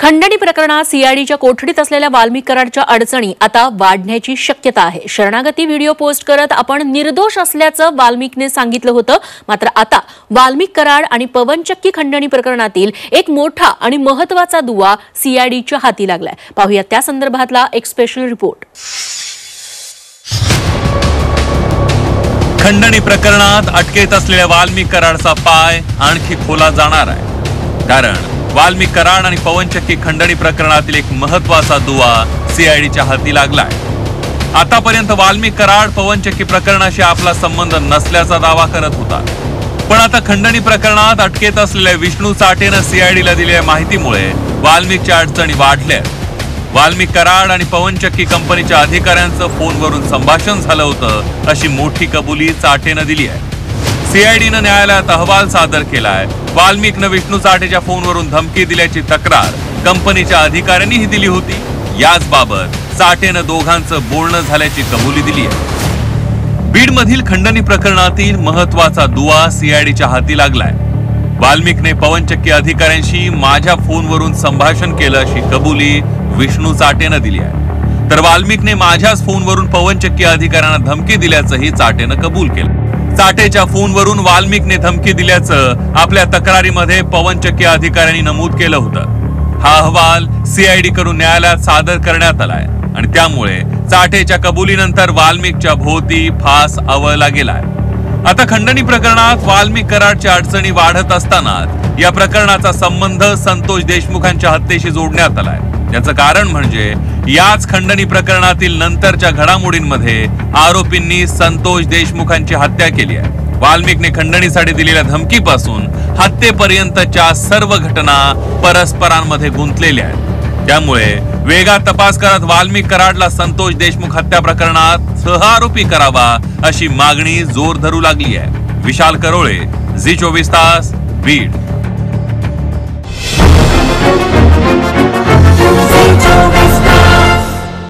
खंडणी प्रकरणात सीआयडीच्या कोठडीत असलेल्या वाल्मिक कराडच्या अडचणी आता वाढण्याची शक्यता आहे। शरणागती व्हिडिओ पोस्ट करत आपण निर्दोष असल्याचं वाल्मिकने सांगितलं होतं। मात्र आता वाल्मिक कराड आणि पवनचक्की खंडणी प्रकरणातील एक मोठा आणि महत्त्वाचा दुवा सीआयडीच्या हाती लागलाय। पाहूया त्या संदर्भातला एक स्पेशल रिपोर्ट। खंडणी प्रकरणात अटकेत असलेल्या वाल्मिक कराडचा पाय आणखी खोला जाणार आहे, कारण वाल्मिक कराड आणि पवनचक्की खंडणी प्रकरणातील एक महत्त्वाचा दुवा सीआयडीच्या हाती लागलाय। आतापर्यंत वाल्मिक कराड पवनचक्की प्रकरणाशी आपला संबंध नसल्याचा दावा करत होता, पण आता खंडणी प्रकरणात अटकेत असलेल्या विष्णू चाटेनं सीआयडीला दिलेल्या माहितीमुळे वाल्मिकच्या अडचणी वाढल्या। वाल्मिक कराड आणि पवनचक्की कंपनीच्या अधिकाऱ्यांचं फोनवरून संभाषण झालं होतं, अशी मोठी कबुली चाटेनं दिली आहे। सीआयडीनं न्यायालयात अहवाल सादर केलाय। वाल्मिकनं विष्णू चाटेच्या फोनवरून धमकी दिल्याची तक्रार कंपनीच्या अधिकाऱ्यांनीही दिली होती। याच बाबत चाटेनं दोघांचं बोलणं झाल्याची कबुली दिली आहे। बीडमधील खंडणी प्रकरणातील महत्त्वाचा दुवा सीआयडीच्या हाती लागलाय। वाल्मिकने पवनचक्की अधिकाऱ्यांशी माझ्या फोनवरून संभाषण केलं अशी कबुली विष्णू चाटेनं दिली आहे, तर वाल्मिकने माझ्याच फोनवरून पवनचक्की अधिकाऱ्यांना धमकी दिल्याचंही चाटेनं कबूल केलं। चाटेच्या फोनवरून वाल्मिकने धमकी दिल्याचं आपल्या तक्रारीमध्ये पवनचक्की अधिकाऱ्यांनी नमूद केलं होतं। हा अहवाल सीआयडी कडून न्यायालयात सादर करण्यात आलाय आणि त्यामुळे चाटेच्या कबुलीनंतर वाल्मिकच्या भोवती फास आवळला गेलाय। आता खंडणी प्रकरणात वाल्मिक कराडच्या अडचणी वाढत असताना या प्रकरणाचा संबंध संतोष देशमुखांच्या हत्येशी जोडण्यात आलाय। याचं कारण म्हणजे याच खंडणी प्रकरणातील नंतरच्या घडामोडींमध्ये आरोपींनी संतोष देशमुखांची हत्या केली आहे। वाल्मिकने खंडणीसाठी दिलेल्या धमकीपासून हत्येपर्यंतच्या सर्व घटना परस्परांमध्ये गुंतलेल्या आहेत। त्यामुळे वेगात तपास करत वाल्मिक कराडला संतोष देशमुख हत्या प्रकरणात सहआरोपी करावा अशी मागणी जोर धरू लागली आहे। विशाल करोळे, झी 24 तास, बीड।